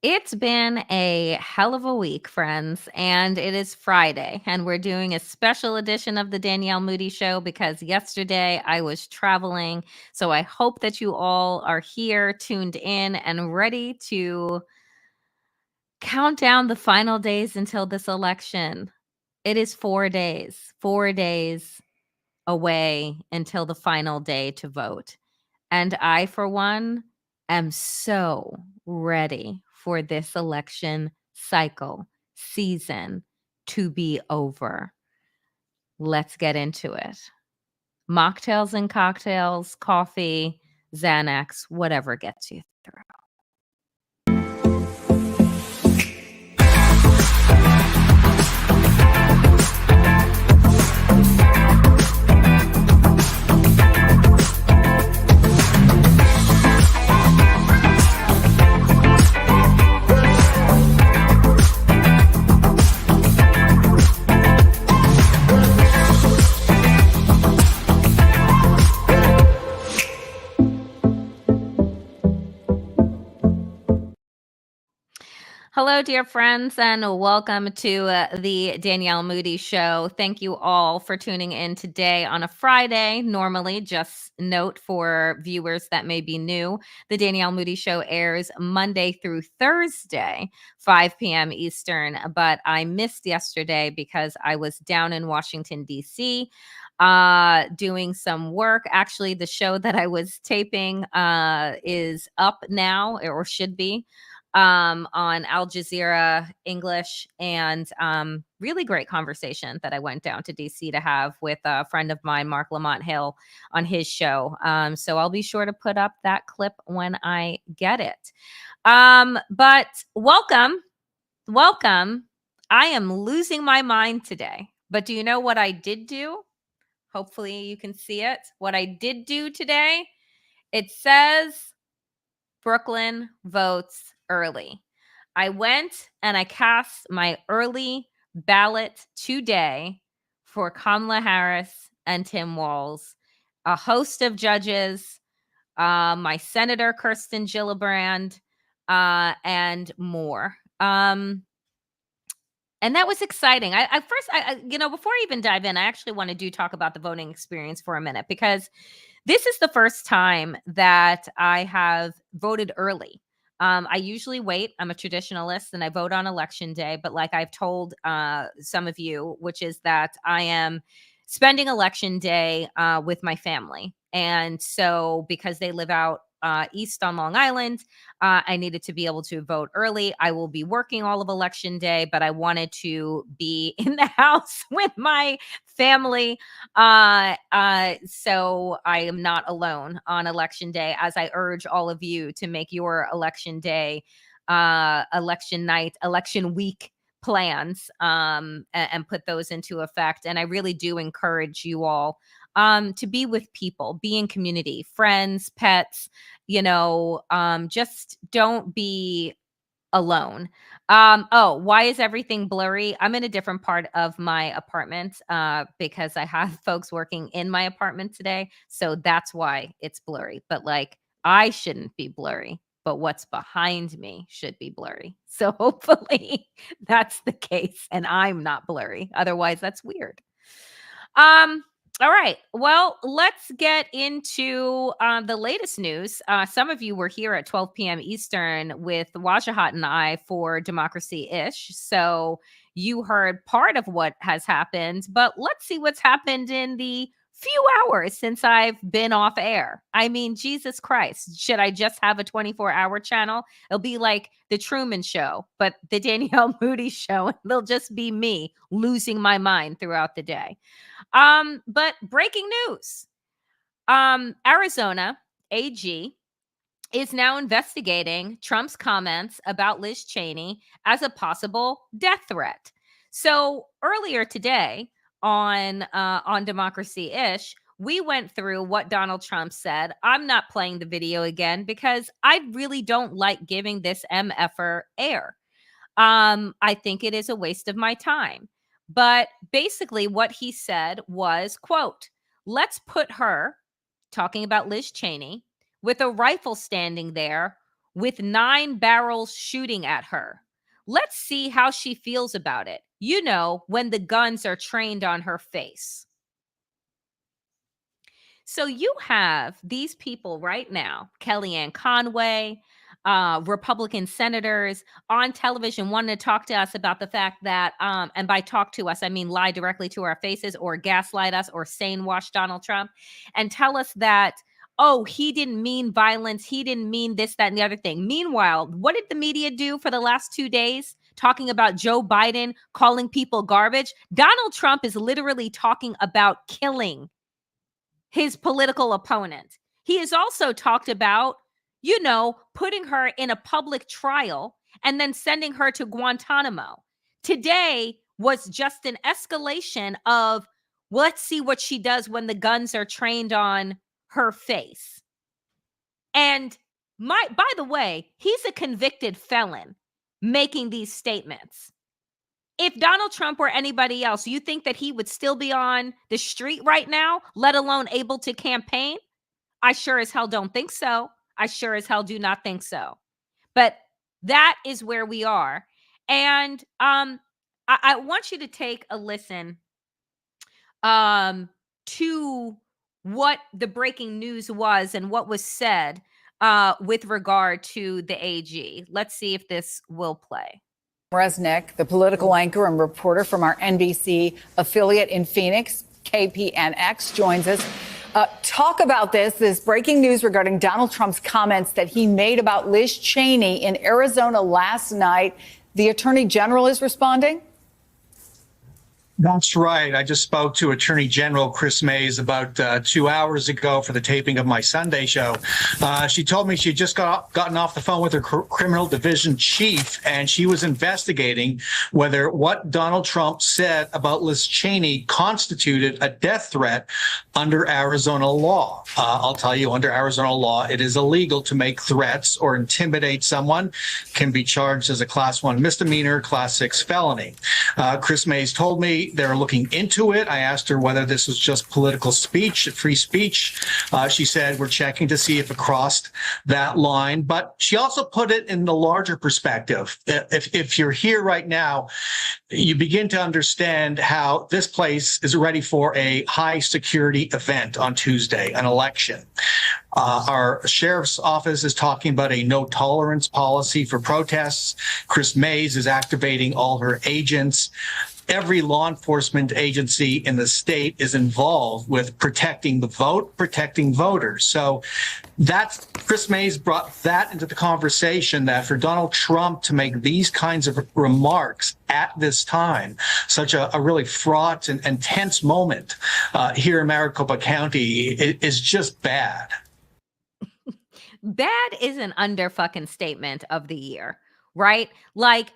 It's been a hell of a week, friends, and it is Friday, and we're doing a special edition of the Danielle Moodie Show because yesterday I was traveling. So I hope that you all are here, tuned in, and ready to count down the final days until this election. It is 4 days away until the final day to vote. And I, for one, am so ready for this election cycle season to be over. Let's get into it. Mocktails and cocktails, coffee, Xanax, whatever gets you through. Hello, dear friends, and welcome to the Danielle Moodie Show. Thank you all for tuning in today on a Friday. Normally, just note for viewers that may be new, the Danielle Moodie Show airs Monday through Thursday, 5 p.m. Eastern, but I missed yesterday because I was down in Washington, D.C., doing some work. Actually, the show that I was taping is up now, or should be, on Al Jazeera English, and really great conversation that I went down to DC to have with a friend of mine, Mark Lamont Hill, on his show. So I'll be sure to put up that clip when I get it. But welcome. I am losing my mind today. But do you know what I did do? Hopefully you can see it. What I did do today, it says Brooklyn votes early. I went and I cast my early ballot today for Kamala Harris and Tim Walz, a host of judges, my Senator Kirsten Gillibrand, and more. And that was exciting. Before I even dive in, I actually want to talk about the voting experience for a minute, because this is the first time that I have voted early. I usually wait. I'm a traditionalist and I vote on election day. But like I've told some of you, which is that I am spending election day with my family. And so because they live out east on Long Island, I needed to be able to vote early. I will be working all of election day, but I wanted to be in the house with my family. So I am not alone on election day, as I urge all of you to make your election day, election night, election week plans, and put those into effect. And I really do encourage you all to be with people, be in community, friends, pets, just don't be alone. Why is everything blurry? I'm in a different part of my apartment because I have folks working in my apartment today. So that's why it's blurry. But like, I shouldn't be blurry, but what's behind me should be blurry. So hopefully that's the case and I'm not blurry. Otherwise, that's weird. Um, all right. Well, let's get into the latest news. Some of you were here at 12 p.m. Eastern with Wajahat and I for Democracy Ish. So you heard part of what has happened, but let's see what's happened in the few hours since I've been off air. I mean, Jesus Christ, should I just have a 24-hour channel? It'll be like the Truman Show, but the Danielle Moodie Show. It'll just be me losing my mind throughout the day. But breaking news. Arizona AG is now investigating Trump's comments about Liz Cheney as a possible death threat. So earlier today on Democracy Ish, we went through what Donald Trump said. I'm not playing the video again because I really don't like giving this MFer air. I think it is a waste of my time. But basically what he said was, quote, let's put her, talking about Liz Cheney, with a rifle standing there with 9 barrels shooting at her. Let's see how she feels about it. You know, when the guns are trained on her face. So you have these people right now, Kellyanne Conway, Republican senators on television wanting to talk to us about the fact that, and by talk to us, I mean lie directly to our faces or gaslight us or sane wash Donald Trump and tell us that, oh, he didn't mean violence. He didn't mean this, that, and the other thing. Meanwhile, what did the media do for the last 2 days? Talking about Joe Biden calling people garbage. Donald Trump is literally talking about killing his political opponent. He has also talked about, you know, putting her in a public trial and then sending her to Guantanamo. Today was just an escalation of, let's see what she does when the guns are trained on her face. And by the way, he's a convicted felon making these statements. If Donald Trump or anybody else, you think that he would still be on the street right now, let alone able to campaign? I sure as hell don't think so. I sure as hell do not think so. But that is where we are. And I want you to take a listen to what the breaking news was and what was said with regard to the AG. Let's see if this will play. Resnick, the political anchor and reporter from our NBC affiliate in Phoenix, KPNX, joins us. Talk about this breaking news regarding Donald Trump's comments that he made about Liz Cheney in Arizona last night. The attorney general is responding. That's right. I just spoke to Attorney General Chris Mays about 2 hours ago for the taping of my Sunday show. She told me she just gotten off the phone with her criminal division chief, and she was investigating whether what Donald Trump said about Liz Cheney constituted a death threat under Arizona law. I'll tell you, under Arizona law, it is illegal to make threats or intimidate someone, can be charged as a Class 1 misdemeanor, Class 6 felony. Chris Mays told me they're looking into it. I asked her whether this was just political speech, free speech. She said we're checking to see if it crossed that line. But she also put it in the larger perspective. If you're here right now, you begin to understand how this place is ready for a high security event on Tuesday, an election. Our sheriff's office is talking about a no tolerance policy for protests. Chris Mays is activating all her agents. Every law enforcement agency in the state is involved with protecting the vote, protecting voters. So that's Chris Mays brought that into the conversation, that for Donald Trump to make these kinds of remarks at this time, such a really fraught and tense moment here in Maricopa County, is just bad. Bad is an under fucking statement of the year, right? Like,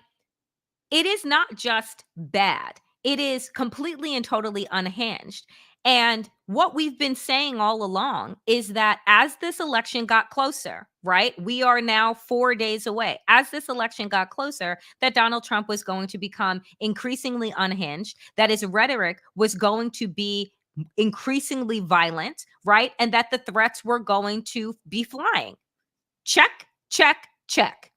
it is not just bad. It is completely and totally unhinged. And what we've been saying all along is that as this election got closer, right? We are now 4 days away. As this election got closer, that Donald Trump was going to become increasingly unhinged, that his rhetoric was going to be increasingly violent, right? And that the threats were going to be flying. Check, check, check.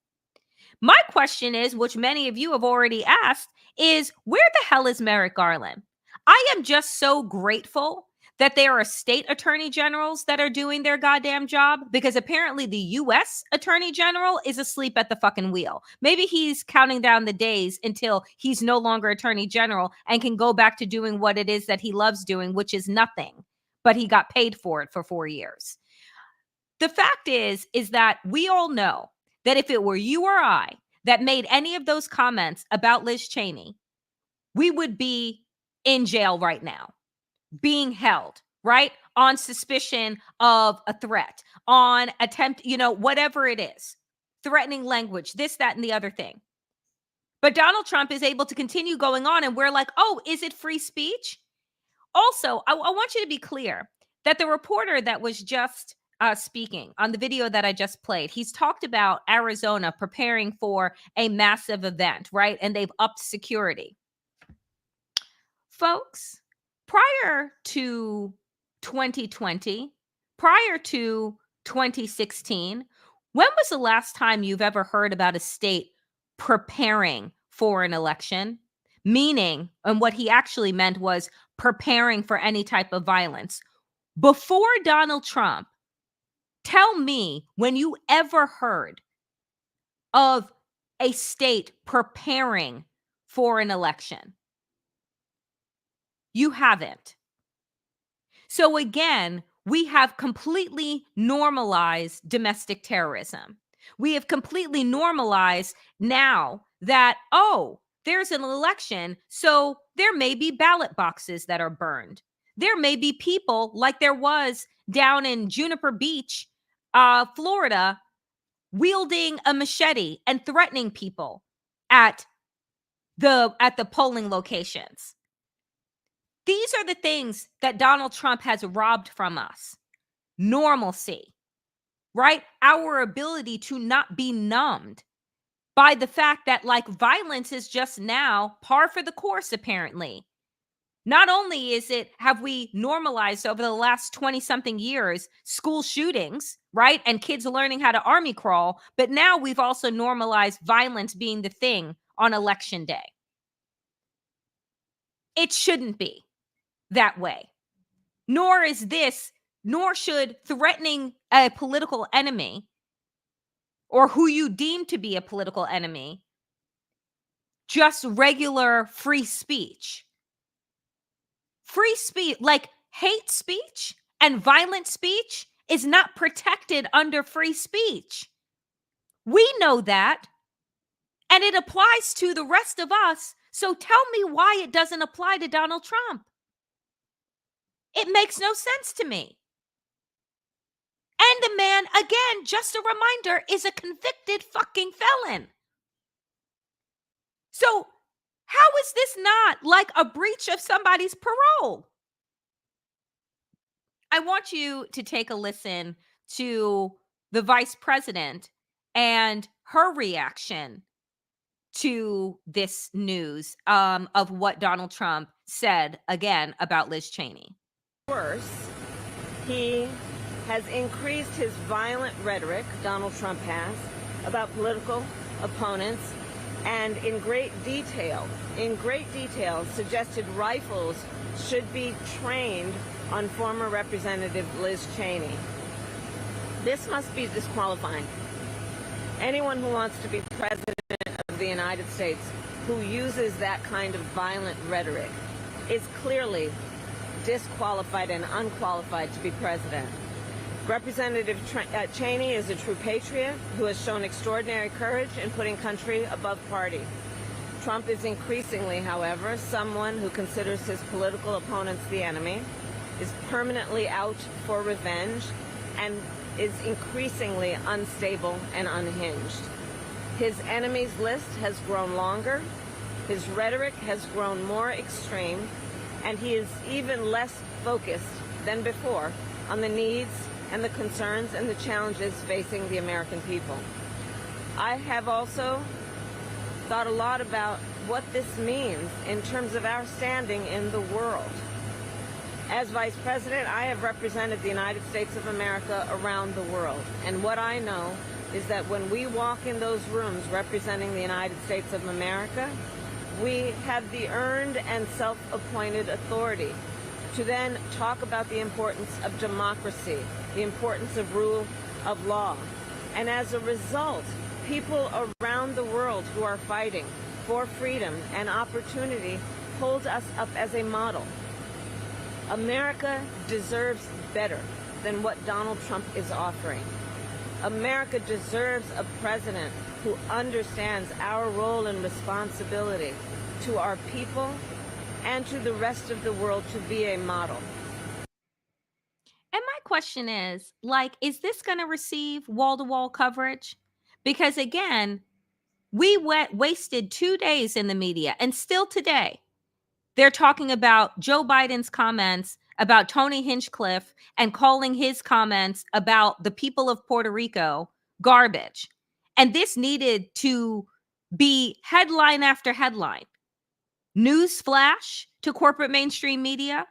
My question is, which many of you have already asked, is where the hell is Merrick Garland? I am just so grateful that there are state attorney generals that are doing their goddamn job, because apparently the U.S. attorney general is asleep at the fucking wheel. Maybe he's counting down the days until he's no longer attorney general and can go back to doing what it is that he loves doing, which is nothing, but he got paid for it for 4 years. The fact is that we all know that if it were you or I that made any of those comments about Liz Cheney, we would be in jail right now, being held, right? On suspicion of a threat, on attempt, whatever it is, threatening language, this, that, and the other thing. But Donald Trump is able to continue going on, and we're like, oh, is it free speech? Also, I want you to be clear that the reporter that was just speaking on the video that I just played, he's talked about Arizona preparing for a massive event, right? And they've upped security. Folks, prior to 2020, prior to 2016, When was the last time you've ever heard about a state preparing for an election? Meaning, and what he actually meant was preparing for any type of violence. Before Donald Trump, tell me when you ever heard of a state preparing for an election. You haven't. So again, we have completely normalized domestic terrorism. We have completely normalized now that, oh, there's an election, so there may be ballot boxes that are burned. There may be people like there was down in Juniper Beach, Florida, wielding a machete and threatening people at the polling locations. These are the things that Donald Trump has robbed from us. Normalcy, right? Our ability to not be numbed by the fact that like violence is just now par for the course, apparently. Not only have we normalized over the last 20 something years school shootings, right? And kids learning how to army crawl, but now we've also normalized violence being the thing on election day. It shouldn't be that way. Nor should threatening a political enemy or who you deem to be a political enemy just regular free speech. Free speech, like hate speech and violent speech, is not protected under free speech. We know that, and it applies to the rest of us. So tell me why it doesn't apply to Donald Trump. It makes no sense to me. And the man, again, just a reminder, is a convicted fucking felon. So how is this not like a breach of somebody's parole? I want you to take a listen to the vice president and her reaction to this news of what Donald Trump said again about Liz Cheney. Worse, he has increased his violent rhetoric, Donald Trump has, about political opponents, and in great detail, suggested rifles should be trained on former Representative Liz Cheney. This must be disqualifying. Anyone who wants to be president of the United States who uses that kind of violent rhetoric is clearly disqualified and unqualified to be president. Representative Cheney is a true patriot who has shown extraordinary courage in putting country above party. Trump is increasingly, however, someone who considers his political opponents the enemy, is permanently out for revenge, and is increasingly unstable and unhinged. His enemies list has grown longer, his rhetoric has grown more extreme, and he is even less focused than before on the needs and the concerns and the challenges facing the American people. I have also thought a lot about what this means in terms of our standing in the world. As Vice President, I have represented the United States of America around the world. And what I know is that when we walk in those rooms representing the United States of America, we have the earned and self-appointed authority to then talk about the importance of democracy, the importance of rule of law. And as a result, people around the world who are fighting for freedom and opportunity hold us up as a model. America deserves better than what Donald Trump is offering. America deserves a president who understands our role and responsibility to our people and to the rest of the world to be a model. And my question is, like, is this going to receive wall-to-wall coverage? Because again, we wasted 2 days in the media, and still today, they're talking about Joe Biden's comments about Tony Hinchcliffe and calling his comments about the people of Puerto Rico garbage. And this needed to be headline after headline. News flash to corporate mainstream media.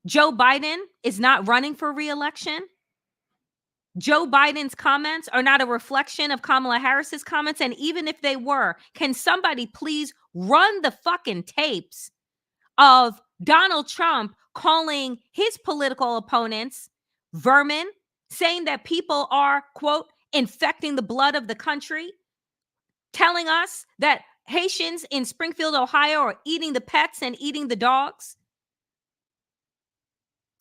Joe Biden is not running for re-election. Joe Biden's comments are not a reflection of Kamala Harris's comments. And even if they were, can somebody please run the fucking tapes of Donald Trump calling his political opponents vermin, saying that people are, quote, infecting the blood of the country, telling us that Haitians in Springfield, Ohio are eating the pets and eating the dogs,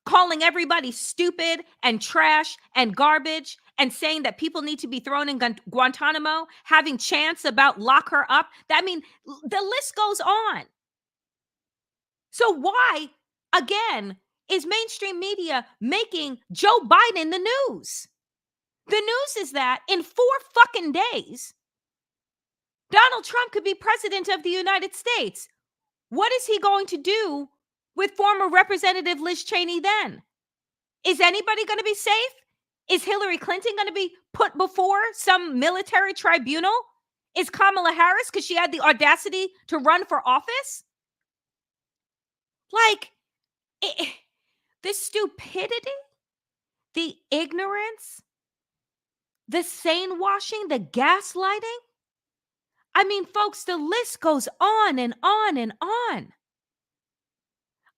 calling everybody stupid and trash and garbage, and saying that people need to be thrown in Guantanamo, having chants about lock her up. I mean, the list goes on. So why, again, is mainstream media making Joe Biden the news? The news is that in 4 fucking days, Donald Trump could be president of the United States. What is he going to do with former Representative Liz Cheney then? Is anybody going to be safe? Is Hillary Clinton going to be put before some military tribunal? Is Kamala Harris, because she had the audacity to run for office? Like, the stupidity, the ignorance, the sane washing, the gaslighting. I mean, folks, the list goes on and on and on.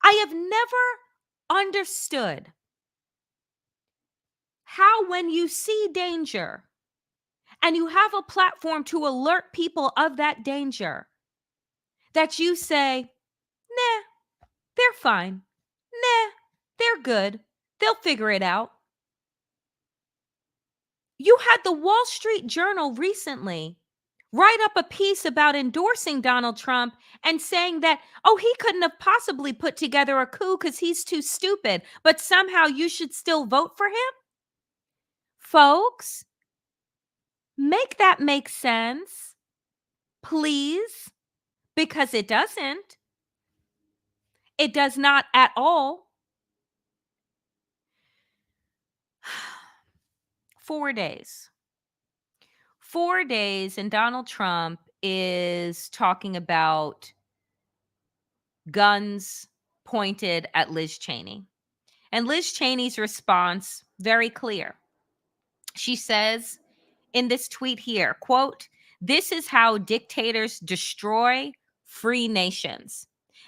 I have never understood how, when you see danger and you have a platform to alert people of that danger, that you say, nah, they're fine. Nah, they're good. They'll figure it out. You had the Wall Street Journal recently write up a piece about endorsing Donald Trump and saying that, oh, he couldn't have possibly put together a coup because he's too stupid, but somehow you should still vote for him? Folks, make that make sense, please, because it doesn't. It does not at all. 4 days. 4 days, and Donald Trump is talking about guns pointed at Liz Cheney. And Liz Cheney's response, very clear. She says in this tweet here, quote, "This is how dictators destroy free nations.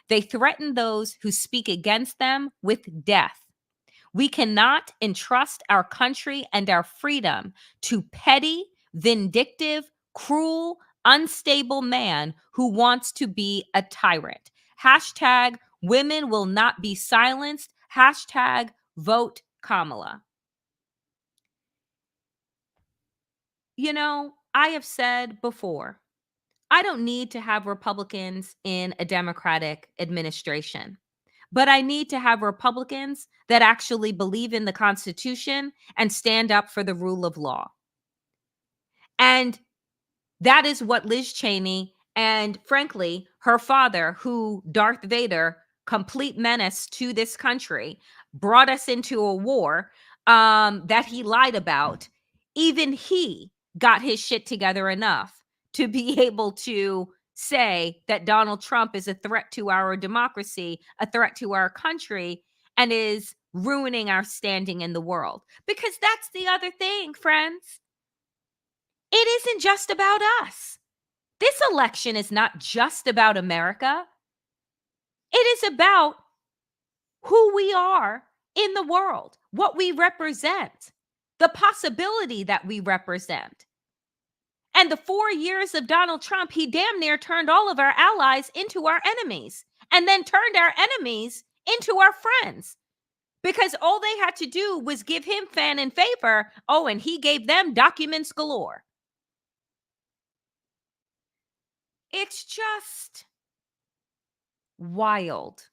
They threaten those who speak against them with death. We cannot entrust our country and our freedom to petty, vindictive, cruel, unstable man who wants to be a tyrant. Hashtag women will not be silenced. Hashtag vote Kamala." You know, I have said before, I don't need to have Republicans in a Democratic administration, but I need to have Republicans that actually believe in the Constitution and stand up for the rule of law. And that is what Liz Cheney and, frankly, her father, who Darth Vader, complete menace to this country, brought us into a war that he lied about. Even he got his shit together enough to be able to say that Donald Trump is a threat to our democracy, a threat to our country, and is ruining our standing in the world. Because that's the other thing, friends. It isn't just about us. This election is not just about America. It is about who we are in the world, what we represent, the possibility that we represent. And the 4 years of Donald Trump, he damn near turned all of our allies into our enemies, and then turned our enemies into our friends, because all they had to do was give him fan and favor. Oh, and he gave them documents galore. It's just wild.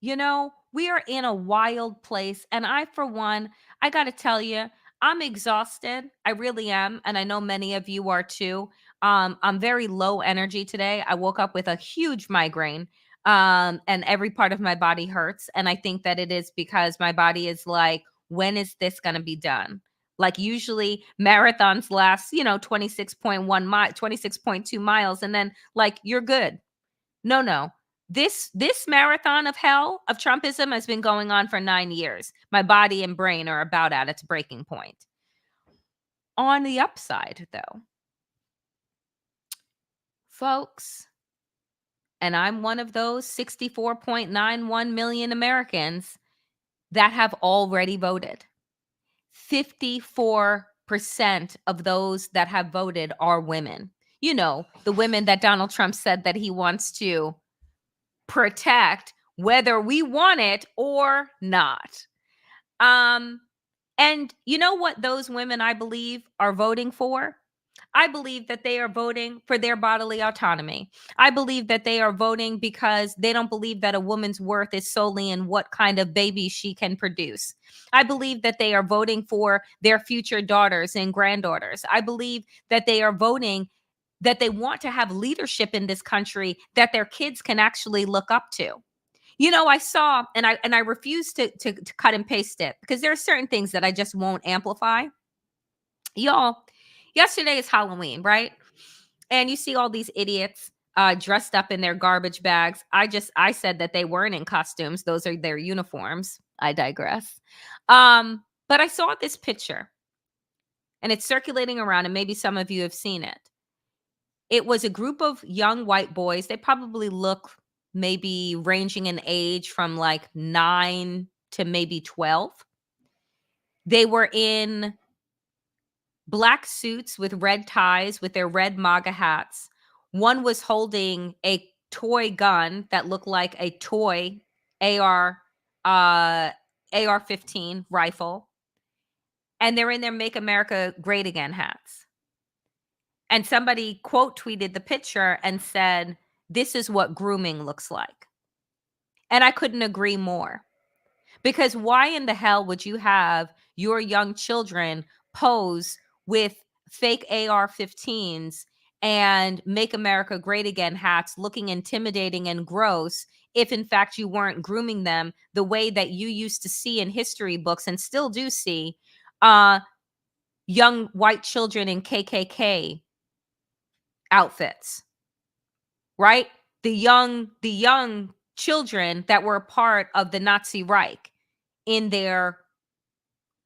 You know, we are in a wild place. And I, for one, I got to tell you, I'm exhausted. I really am. And I know many of you are too. I'm very low energy today. I woke up with a huge migraine, and every part of my body hurts. And I think that it is because my body is like, when is this going to be done? Like, usually marathons last, 26.2 miles, and then like you're good. No. This marathon of hell of Trumpism has been going on for 9 years. My body and brain are about at its breaking point. On the upside, though, folks, and I'm one of those 64.91 million Americans that have already voted. 54% of those that have voted are women. You know, the women that Donald Trump said that he wants to protect, whether we want it or not. And you know what those women, I believe, are voting for? I believe that they are voting for their bodily autonomy. I believe that they are voting because they don't believe that a woman's worth is solely in what kind of baby she can produce. I believe that they are voting for their future daughters and granddaughters. I believe that they are voting that they want to have leadership in this country that their kids can actually look up to. You know, I saw, and I refuse to cut and paste it because there are certain things that I just won't amplify. Y'all, yesterday is Halloween, right? And you see all these idiots dressed up in their garbage bags. I said that they weren't in costumes; those are their uniforms. I digress. But I saw this picture, and it's circulating around, and maybe some of you have seen it. It was a group of young white boys. They probably look maybe ranging in age from like 9 to maybe 12. They were in black suits with red ties with their red MAGA hats. One was holding a toy gun that looked like a toy AR-15 rifle. And they're in their Make America Great Again hats. And somebody quote tweeted the picture and said, "This is what grooming looks like." And I couldn't agree more. Because why in the hell would you have your young children pose with fake AR-15s and Make America Great Again hats looking intimidating and gross if in fact you weren't grooming them the way that you used to see in history books and still do see young white children in KKK outfits, right? The young children that were a part of the Nazi Reich in their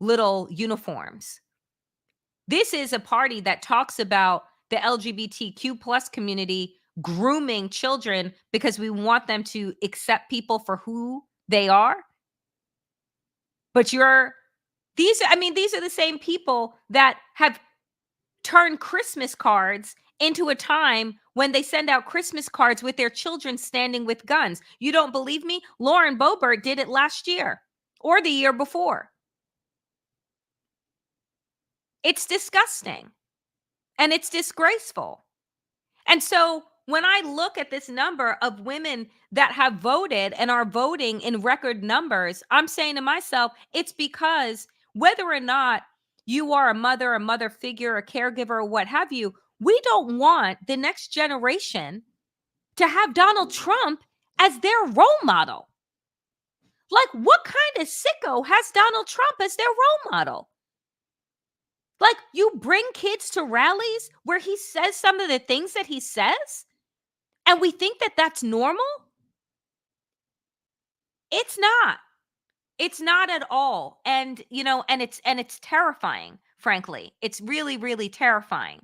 little uniforms. This is a party that talks about the LGBTQ plus community grooming children because we want them to accept people for who they are. But these are the same people that have turned Christmas cards into a time when they send out Christmas cards with their children standing with guns. You don't believe me? Lauren Boebert did it last year or the year before. It's disgusting and it's disgraceful. And so when I look at this number of women that have voted and are voting in record numbers, I'm saying to myself, it's because whether or not you are a mother figure, a caregiver, or what have you, we don't want the next generation to have Donald Trump as their role model. Like, what kind of sicko has Donald Trump as their role model? Like, you bring kids to rallies where he says some of the things that he says, and we think that that's normal? It's not. It's not at all. And, and it's terrifying, frankly. It's really, really terrifying.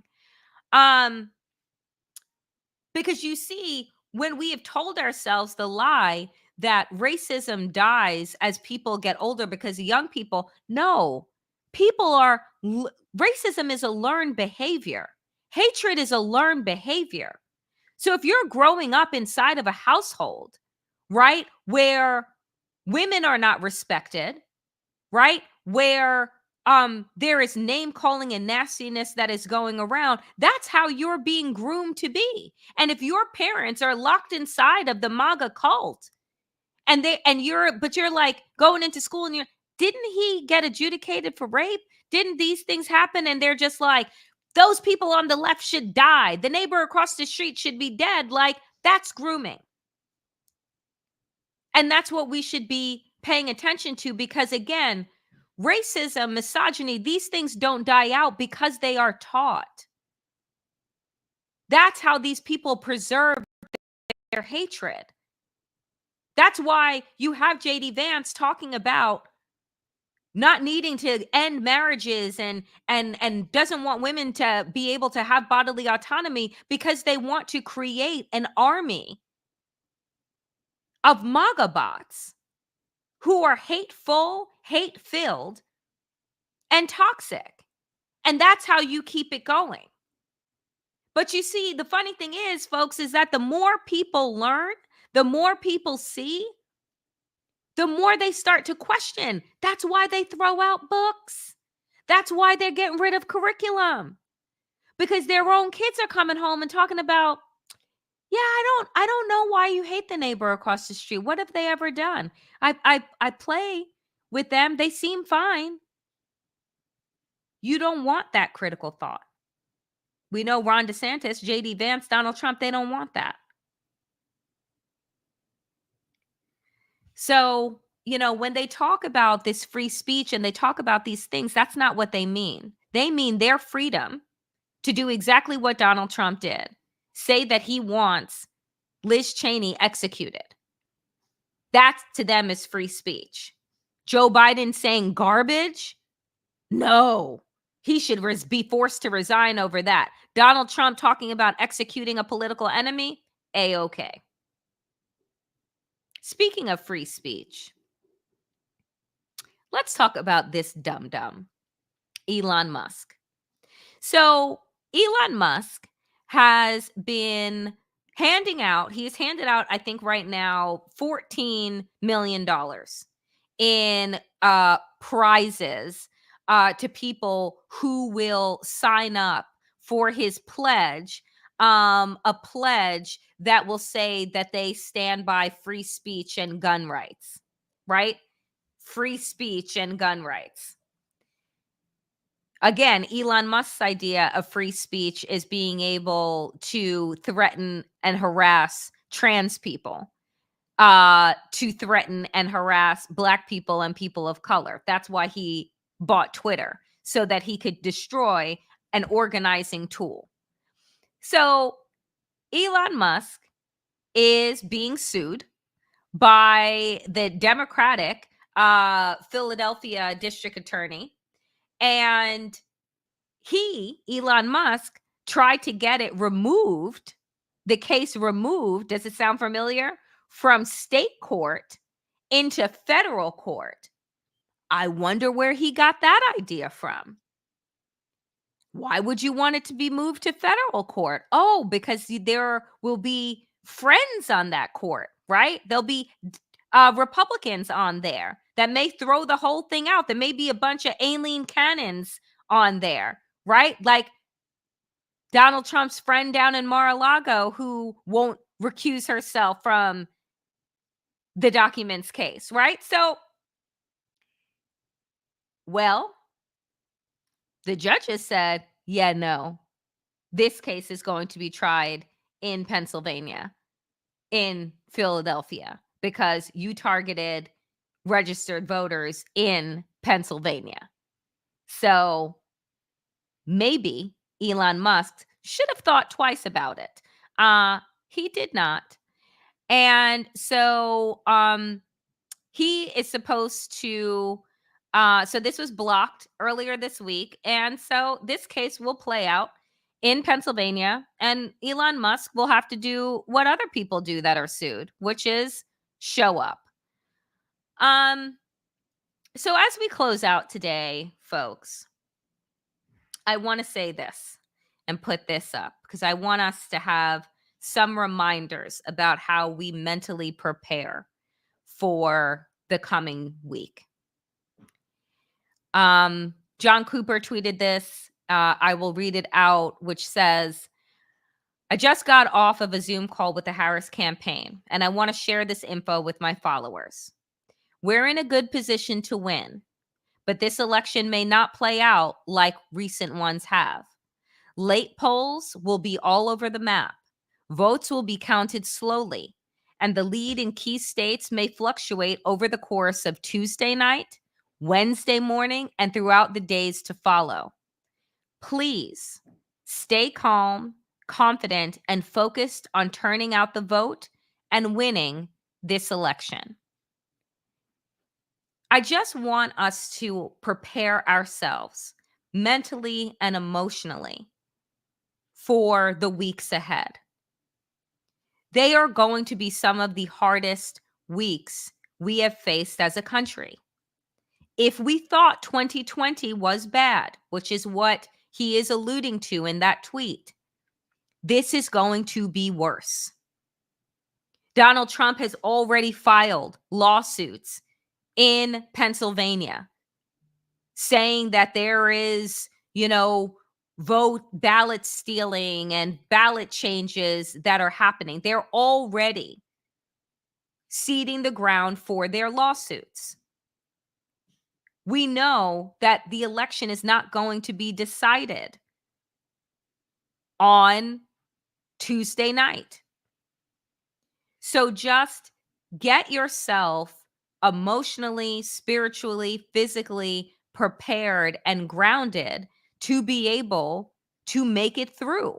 Because you see, when we have told ourselves the lie that racism dies as people get older because young people, no, racism is a learned behavior. Hatred is a learned behavior. So if you're growing up inside of a household, right, where women are not respected, right, where there is name calling and nastiness that is going around, that's how you're being groomed to be. And if your parents are locked inside of the MAGA cult but you're like going into school and didn't he get adjudicated for rape? Didn't these things happen? And they're just like, those people on the left should die. The neighbor across the street should be dead. Like, that's grooming. And that's what we should be paying attention to because, again, racism, misogyny, these things don't die out because they are taught. That's how these people preserve their hatred. That's why you have J.D. Vance talking about not needing to end marriages and doesn't want women to be able to have bodily autonomy because they want to create an army of MAGA bots who are hateful, hate-filled, and toxic. And that's how you keep it going. But you see, the funny thing is, folks, is that the more people learn, the more people see, the more they start to question. That's why they throw out books. That's why they're getting rid of curriculum. Because their own kids are coming home and talking about, yeah, I don't know why you hate the neighbor across the street. What have they ever done? I play with them. They seem fine. You don't want that critical thought. We know Ron DeSantis, JD Vance, Donald Trump, they don't want that. So, when they talk about this free speech and they talk about these things, that's not what they mean. They mean their freedom to do exactly what Donald Trump did. Say that he wants Liz Cheney executed. That to them is free speech. Joe Biden saying garbage? No. He should be forced to resign over that. Donald Trump talking about executing a political enemy? A-okay. Speaking of free speech, let's talk about this dum-dum, Elon Musk. So Elon Musk has been he's handed out, I think right now, $14 million in prizes to people who will sign up for his pledge, a pledge that will say that they stand by free speech and gun rights, right? Free speech and gun rights. Again, Elon Musk's idea of free speech is being able to threaten and harass trans people, to threaten and harass Black people and people of color. That's why he bought Twitter, so that he could destroy an organizing tool. So Elon Musk is being sued by the Democratic Philadelphia district attorney. And Elon Musk, tried to get it removed, the case removed, does it sound familiar? From state court into federal court. I wonder where he got that idea from. Why would you want it to be moved to federal court? Oh, because there will be friends on that court, right? There'll be Republicans on there that may throw the whole thing out. There may be a bunch of Aileen Cannons on there, right? Like Donald Trump's friend down in Mar-a-Lago who won't recuse herself from the documents case, right? So, well, the judges said, yeah, no, this case is going to be tried in Pennsylvania, in Philadelphia, because you targeted registered voters in Pennsylvania. So maybe Elon Musk should have thought twice about it. He did not. And so he is supposed to, so this was blocked earlier this week. And so this case will play out in Pennsylvania, and Elon Musk will have to do what other people do that are sued, which is show up. So as we close out today, folks, I want to say this and put this up because I want us to have some reminders about how we mentally prepare for the coming week. John Cooper tweeted this. I will read it out, which says, I just got off of a Zoom call with the Harris campaign, and I want to share this info with my followers. We're in a good position to win, but this election may not play out like recent ones have. Late polls will be all over the map. Votes will be counted slowly, and the lead in key states may fluctuate over the course of Tuesday night, Wednesday morning, and throughout the days to follow. Please stay calm, confident, and focused on turning out the vote and winning this election. I just want us to prepare ourselves mentally and emotionally for the weeks ahead. They are going to be some of the hardest weeks we have faced as a country. If we thought 2020 was bad, which is what he is alluding to in that tweet, this is going to be worse. Donald Trump has already filed lawsuits in Pennsylvania saying that there is, vote ballot stealing and ballot changes that are happening. They're already seeding the ground for their lawsuits. We know that the election is not going to be decided on Tuesday night. So just get yourself emotionally, spiritually, physically prepared and grounded to be able to make it through,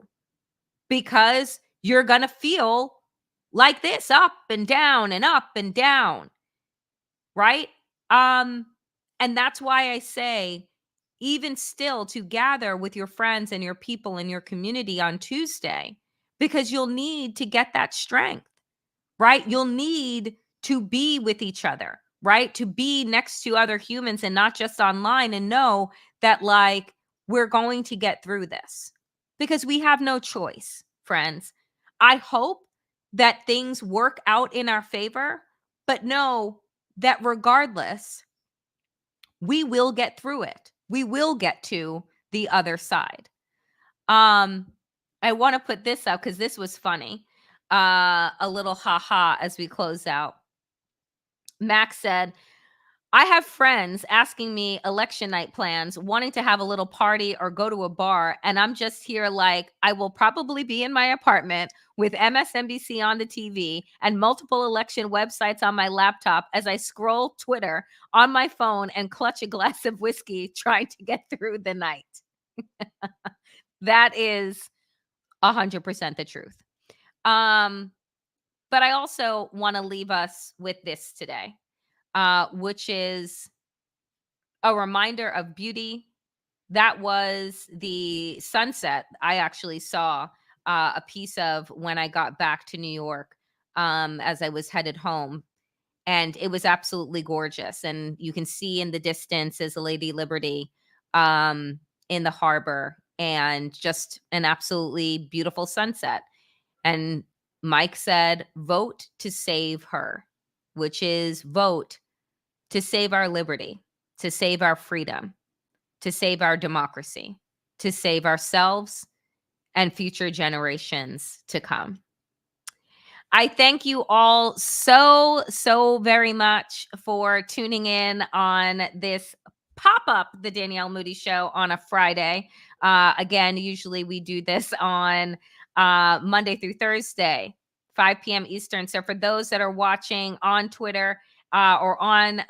because you're going to feel like this, up and down and up and down, right? And that's why I say, even still, to gather with your friends and your people in your community on Tuesday, because you'll need to get that strength, right? You'll need to be with each other, right? To be next to other humans and not just online, and know that, like, we're going to get through this, because we have no choice, friends. I hope that things work out in our favor, but know that regardless, we will get through it. We will get to the other side. I want to put this up because this was funny. A little haha as we close out. Max said, I have friends asking me election night plans, wanting to have a little party or go to a bar. And I'm just here like, I will probably be in my apartment with MSNBC on the TV and multiple election websites on my laptop as I scroll Twitter on my phone and clutch a glass of whiskey trying to get through the night. That is 100% the truth. But I also want to leave us with this today, which is a reminder of beauty. That was the sunset I actually saw a piece of when I got back to New York, as I was headed home. And it was absolutely gorgeous. And you can see in the distance is a Lady Liberty in the harbor, and just an absolutely beautiful sunset. And Mike said, vote to save her, which is vote to save our liberty, to save our freedom, to save our democracy, to save ourselves and future generations to come. I thank you all so very much for tuning in on this pop-up, the Danielle Moodie Show, on a Friday. Again, usually we do this on Monday through Thursday, 5 p.m. Eastern. So for those that are watching on Twitter or on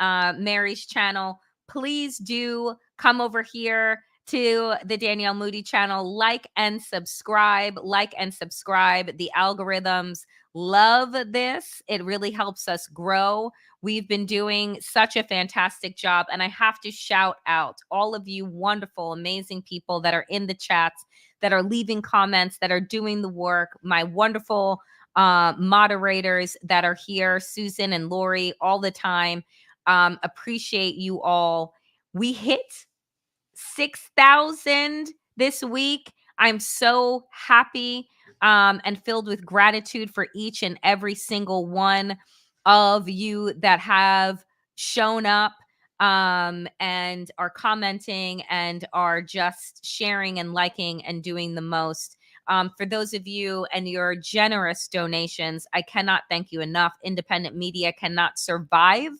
Mary's channel, please do come over here to the Danielle Moodie channel. Like and subscribe. The algorithms love this. It really helps us grow. We've been doing such a fantastic job. And I have to shout out all of you wonderful, amazing people that are in the chats, that are leaving comments, that are doing the work. My wonderful moderators that are here, Susan and Lori, all the time. Appreciate you all. We hit 6,000 this week. I'm so happy and filled with gratitude for each and every single one of you that have shown up and are commenting and are just sharing and liking and doing the most. For those of you and your generous donations, I cannot thank you enough. Independent media cannot survive.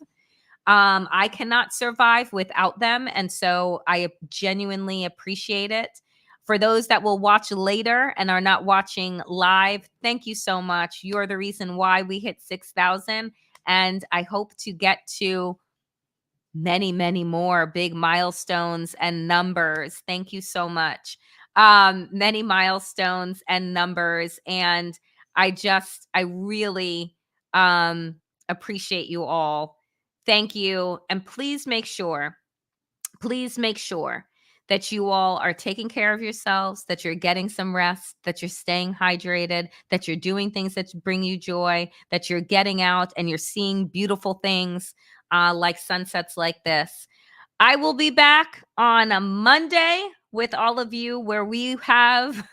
I cannot survive without them. And so I genuinely appreciate it. For those that will watch later and are not watching live, thank you so much. You're the reason why we hit 6,000. And I hope to get to many more big milestones and numbers. Thank you so much. Many milestones and numbers. And I really appreciate you all. Thank you. And please make sure that you all are taking care of yourselves, that you're getting some rest, that you're staying hydrated, that you're doing things that bring you joy, that you're getting out and you're seeing beautiful things like sunsets like this. I will be back on a Monday with all of you where we have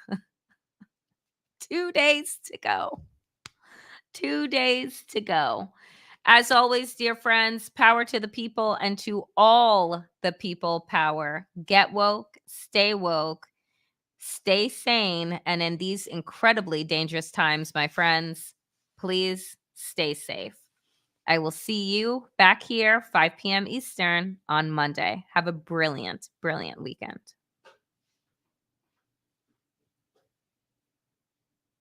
2 days to go. 2 days to go. As always, dear friends, power to the people and to all the people power. Get woke, stay sane. And in these incredibly dangerous times, my friends, please stay safe. I will see you back here, 5 p.m. Eastern on Monday. Have a brilliant, brilliant weekend.